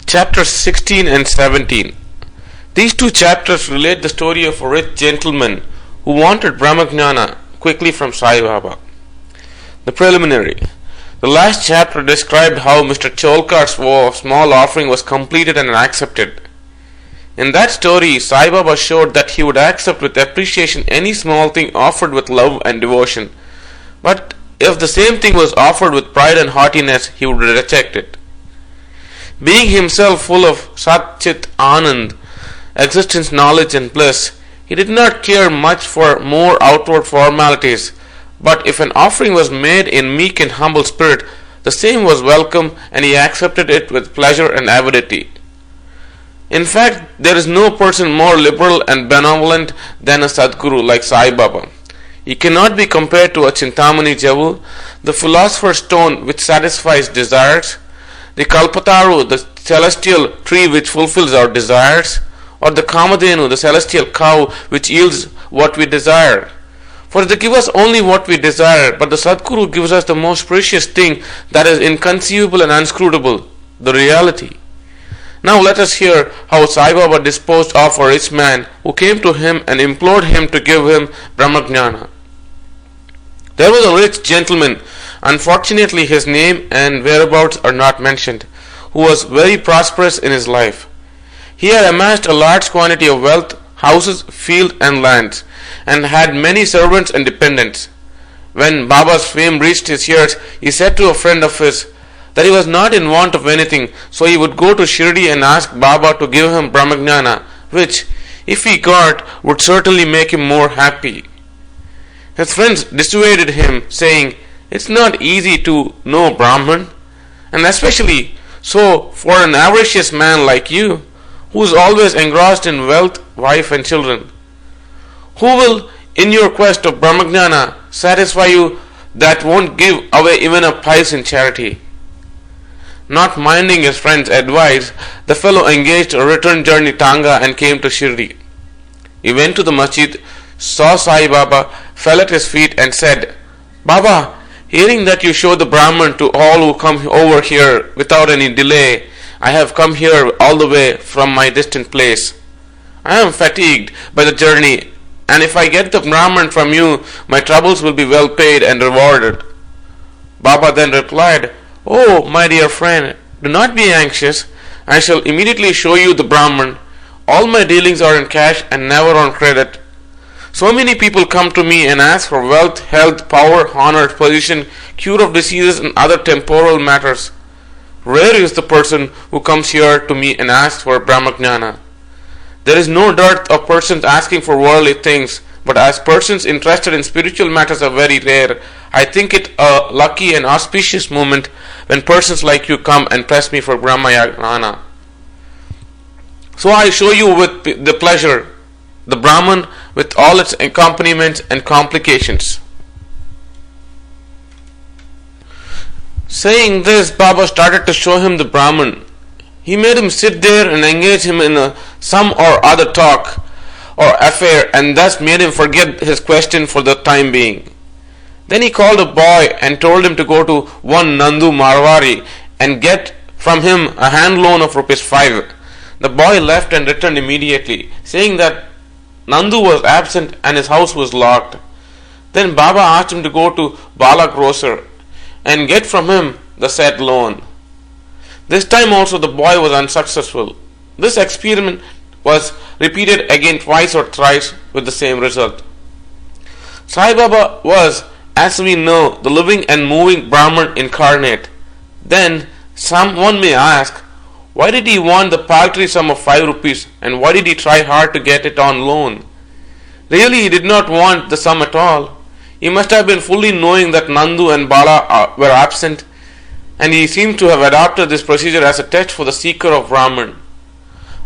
Chapters 16 and 17. These two chapters relate the story of a rich gentleman who wanted Brahmagnana quickly from Sai Baba. The preliminary. The last chapter described how Mr. Cholkar's small offering was completed and accepted. In that story, Sai Baba showed that he would accept with appreciation any small thing offered with love and devotion. But if the same thing was offered with pride and haughtiness, he would reject it. Being himself full of Sat Chit Anand, existence, knowledge and bliss, he did not care much for more outward formalities, but if an offering was made in meek and humble spirit, the same was welcome and he accepted it with pleasure and avidity. In fact, there is no person more liberal and benevolent than a Sadguru like Sai Baba. He cannot be compared to a Chintamani Javu, the philosopher's stone which satisfies desires, the Kalpataru, the celestial tree which fulfills our desires, or the Kamadhenu, the celestial cow which yields what we desire. For they give us only what we desire, but the Sadguru gives us the most precious thing that is inconceivable and unscrutable, the reality. Now let us hear how Sai Baba disposed of a rich man who came to him and implored him to give him Brahmagnana. There was a rich gentleman, unfortunately his name and whereabouts are not mentioned, who was very prosperous in his life. He had amassed a large quantity of wealth, houses, fields and lands, and had many servants and dependents. When Baba's fame reached his ears, he said to a friend of his that he was not in want of anything, so he would go to Shirdi and ask Baba to give him Brahmagnana, which, if he got, would certainly make him more happy. His friends dissuaded him, saying, "It's not easy to know Brahman, and especially so for an avaricious man like you, who is always engrossed in wealth, wife and children. Who will, in your quest of Brahmagnana, satisfy you that won't give away even a pice in charity?" Not minding his friend's advice, the fellow engaged a return journey tanga and came to Shirdi. He went to the masjid, saw Sai Baba, fell at his feet and said, "Baba, hearing that you show the Brahman to all who come over here without any delay, I have come here all the way from my distant place. I am fatigued by the journey, and if I get the Brahman from you, my troubles will be well paid and rewarded." Baba then replied, "Oh, my dear friend, do not be anxious. I shall immediately show you the Brahman. All my dealings are in cash and never on credit. So many people come to me and ask for wealth, health, power, honor, position, cure of diseases and other temporal matters. Rare is the person who comes here to me and asks for Brahmagnana. There is no dearth of persons asking for worldly things, but as persons interested in spiritual matters are very rare, I think it a lucky and auspicious moment when persons like you come and press me for Brahmagnana. So I show you with the pleasure the Brahman with all its accompaniments and complications." Saying this, Baba started to show him the Brahman. He made him sit there and engage him in some or other talk or affair, and thus made him forget his question for the time being. Then he called a boy and told him to go to one Nandu Marwari and get from him a hand loan of ₹5. The boy left and returned immediately, saying that Nandu was absent and his house was locked. Then Baba asked him to go to Bala Grocer and get from him the said loan. This time also the boy was unsuccessful. This experiment was repeated again twice or thrice with the same result. Sai Baba was, as we know, the living and moving Brahman incarnate. Then someone may ask, why did he want the paltry sum of ₹5 and why did he try hard to get it on loan? Really, he did not want the sum at all. He must have been fully knowing that Nandu and Bala were absent, and he seems to have adopted this procedure as a test for the seeker of Brahman.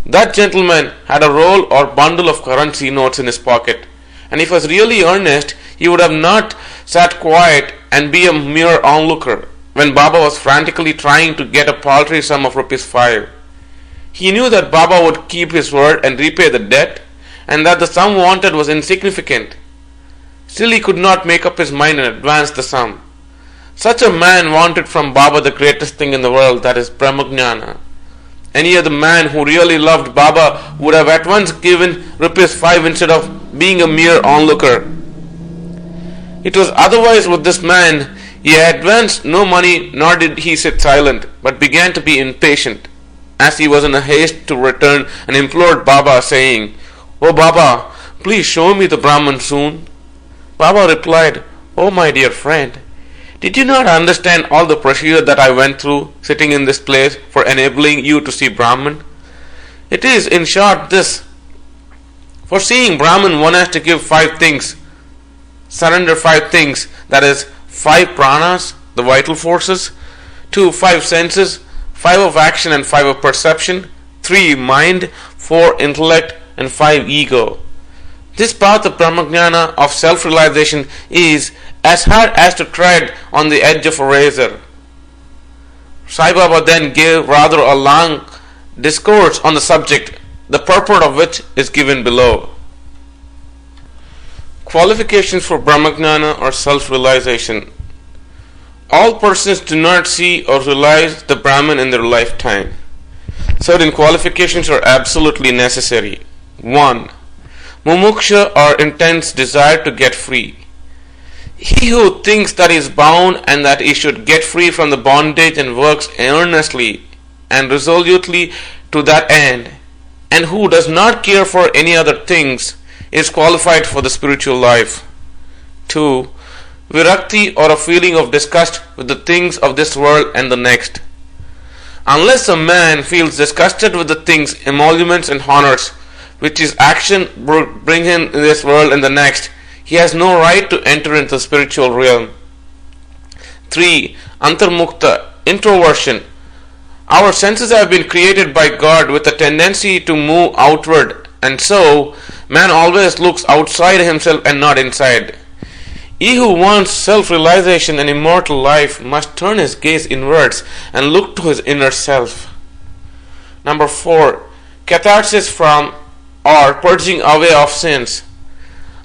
That gentleman had a roll or bundle of currency notes in his pocket, and if he was really earnest, he would have not sat quiet and be a mere onlooker when Baba was frantically trying to get a paltry sum of ₹5. He knew that Baba would keep his word and repay the debt, and that the sum wanted was insignificant. Still he could not make up his mind and advance the sum. Such a man wanted from Baba the greatest thing in the world, that is Brahmagnana. Any other man who really loved Baba would have at once given ₹5 instead of being a mere onlooker. It was otherwise with this man. He advanced no money, nor did he sit silent, but began to be impatient, as he was in a haste to return, and implored Baba, saying, "O Baba, please show me the Brahman soon." Baba replied, "Oh my dear friend, did you not understand all the procedure that I went through, sitting in this place, for enabling you to see Brahman? It is, in short, this. For seeing Brahman, one has to give 5 things, surrender 5 things, that is, 5 pranas, the vital forces, 2, 5 senses, 5 of action and 5 of perception, 3, mind, 4, intellect, and 5, ego. This path of Brahmajnana, of self-realization, is as hard as to tread on the edge of a razor." Sai Baba then gave rather a long discourse on the subject, the purport of which is given below. Qualifications for Brahmajnana or self-realization. All persons do not see or realize the Brahman in their lifetime. Certain qualifications are absolutely necessary. 1. Mumuksha or intense desire to get free. He who thinks that he is bound and that he should get free from the bondage and works earnestly and resolutely to that end, and who does not care for any other things, is qualified for the spiritual life. 2. Virakti or a feeling of disgust with the things of this world and the next. Unless a man feels disgusted with the things, emoluments and honors which his action bring him in this world and the next, he has no right to enter into the spiritual realm. 3. Antarmukta, introversion. Our senses have been created by God with a tendency to move outward, and so man always looks outside himself and not inside. He who wants self-realization and immortal life must turn his gaze inwards and look to his inner self. Number 4. Catharsis from or purging away of sins.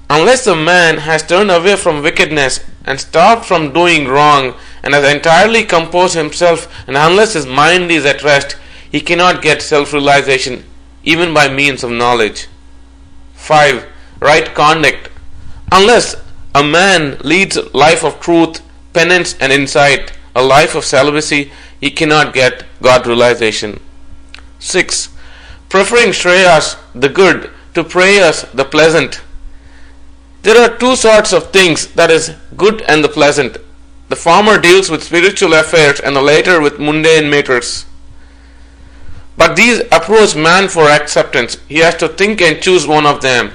Unless a man has turned away from wickedness and stopped from doing wrong and has entirely composed himself, and unless his mind is at rest, he cannot get self-realization even by means of knowledge. 5. Right conduct. Unless a man leads a life of truth, penance and insight, a life of celibacy, he cannot get God realization. 6. Preferring Shreyas, the good, to Preyas, the pleasant. There are 2 sorts of things, that is, good and the pleasant. The former deals with spiritual affairs and the latter with mundane matters. But these approach man for acceptance. He has to think and choose one of them.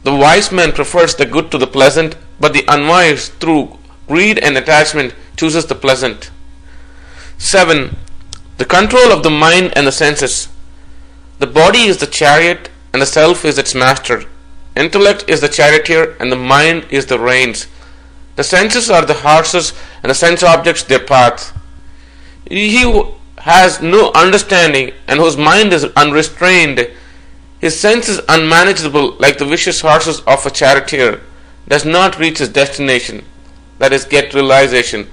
The wise man prefers the good to the pleasant, but the unwise, through greed and attachment, chooses the pleasant. 7. The control of the mind and the senses. The body is the chariot and the self is its master. Intellect is the charioteer and the mind is the reins. The senses are the horses and the sense objects their path. He who has no understanding and whose mind is unrestrained, his sense is unmanageable like the vicious horses of a charioteer, does not reach his destination, that is, get realization,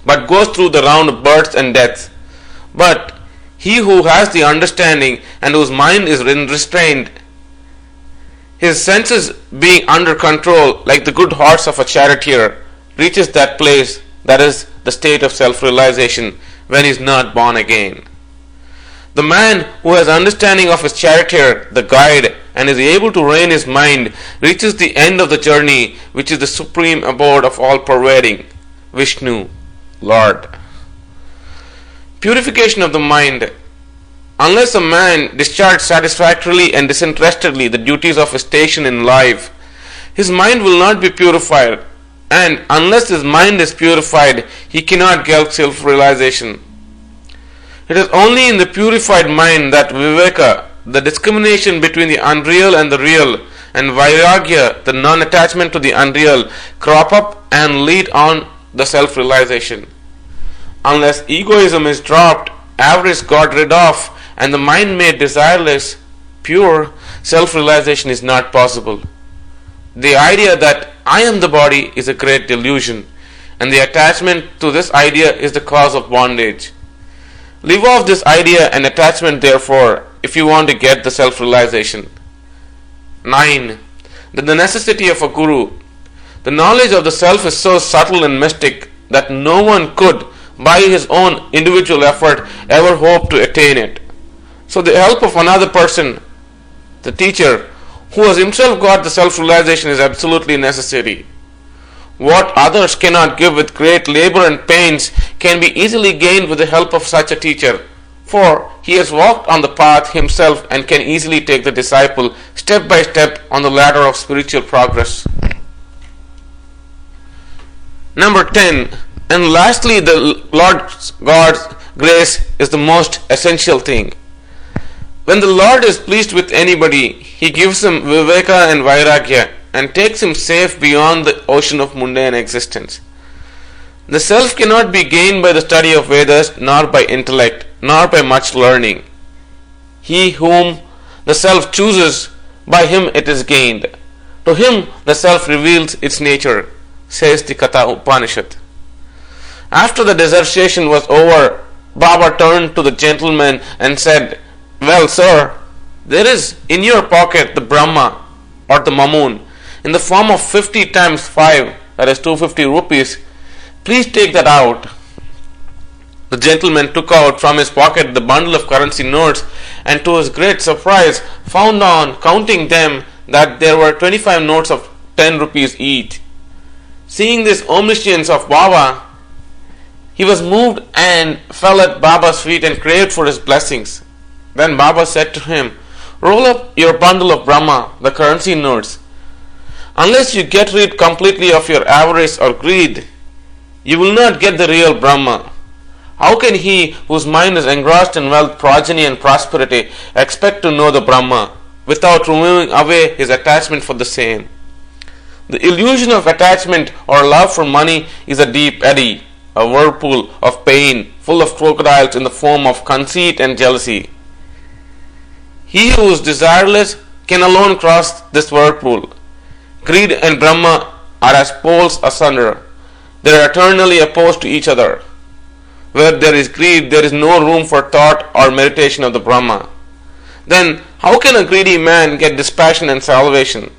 but goes through the round of births and deaths. But he who has the understanding and whose mind is unrestrained, his senses being under control like the good horse of a charioteer, reaches that place, that is, the state of self-realization, when he is not born again. The man who has understanding of his charioteer, the guide, and is able to rein his mind, reaches the end of the journey, which is the supreme abode of all pervading, Vishnu, Lord. Purification of the mind. Unless a man discharge satisfactorily and disinterestedly the duties of his station in life, his mind will not be purified, and unless his mind is purified, he cannot get self-realization. It is only in the purified mind that Viveka, the discrimination between the unreal and the real, and Vairagya, the non-attachment to the unreal, crop up and lead on the self-realization. Unless egoism is dropped, avarice got rid of, and the mind made desireless, pure, self-realization is not possible. The idea that I am the body is a great delusion, and the attachment to this idea is the cause of bondage. Leave off this idea and attachment therefore if you want to get the self-realization. 9. The necessity of a guru. The knowledge of the self is so subtle and mystic that no one could, by his own individual effort, ever hope to attain it. So the help of another person, the teacher, who has himself got the self-realization, is absolutely necessary. What others cannot give with great labor and pains can be easily gained with the help of such a teacher, for he has walked on the path himself and can easily take the disciple step by step on the ladder of spiritual progress. Number 10. And lastly, the Lord God's grace is the most essential thing. When the Lord is pleased with anybody, He gives him viveka and vairagya and takes him safe beyond the ocean of mundane existence. The self cannot be gained by the study of Vedas, nor by intellect, nor by much learning. He whom the self chooses, by him it is gained. To him the self reveals its nature, says the Katha Upanishad. After the dissertation was over, Baba turned to the gentleman and said, "Well, sir, there is in your pocket the Brahma or the Mamoon in the form of 50 times 5, that is 250 rupees. Please take that out." The gentleman took out from his pocket the bundle of currency notes and to his great surprise found on counting them that there were 25 notes of 10 rupees each. Seeing this omniscience of Baba, he was moved and fell at Baba's feet and craved for his blessings. Then Baba said to him, "Roll up your bundle of Brahma, the currency notes. Unless you get rid completely of your avarice or greed, you will not get the real Brahma. How can he whose mind is engrossed in wealth, progeny and prosperity expect to know the Brahma without removing away his attachment for the same? The illusion of attachment or love for money is a deep eddy, a whirlpool of pain full of crocodiles in the form of conceit and jealousy. He who is desireless can alone cross this whirlpool. Greed and Brahma are as poles asunder. They are eternally opposed to each other. Where there is greed, there is no room for thought or meditation of the Brahma. Then how can a greedy man get dispassion and salvation?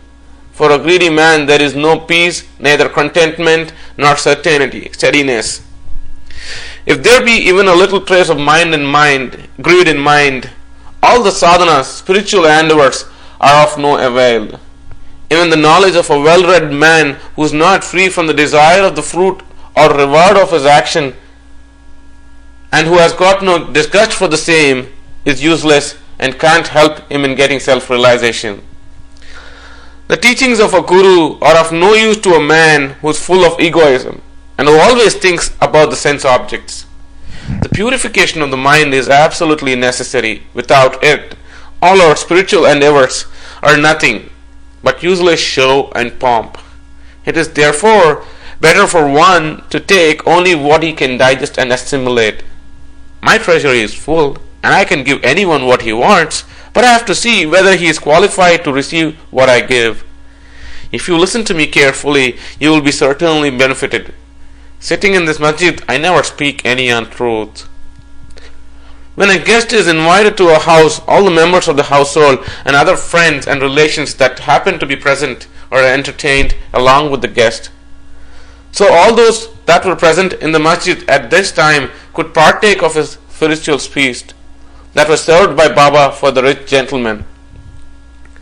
For a greedy man there is no peace, neither contentment nor certainty, steadiness. If there be even a little trace of greed in mind, all the sadhanas, spiritual endeavors, are of no avail. Even the knowledge of a well-read man who is not free from the desire of the fruit or reward of his action and who has got no disgust for the same is useless and can't help him in getting self-realization. The teachings of a guru are of no use to a man who is full of egoism and who always thinks about the sense objects. The purification of the mind is absolutely necessary. Without it, all our spiritual endeavors are nothing but useless show and pomp. It is therefore better for one to take only what he can digest and assimilate. My treasury is full, and I can give anyone what he wants, but I have to see whether he is qualified to receive what I give. If you listen to me carefully, you will be certainly benefited. Sitting in this masjid, I never speak any untruth. When a guest is invited to a house, all the members of the household and other friends and relations that happen to be present are entertained along with the guest. So all those that were present in the masjid at this time could partake of his spiritual feast that was served by Baba for the rich gentleman.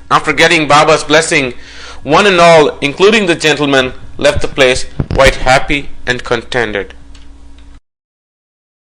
After getting Baba's blessing, one and all, including the gentleman, left the place quite happy and contented.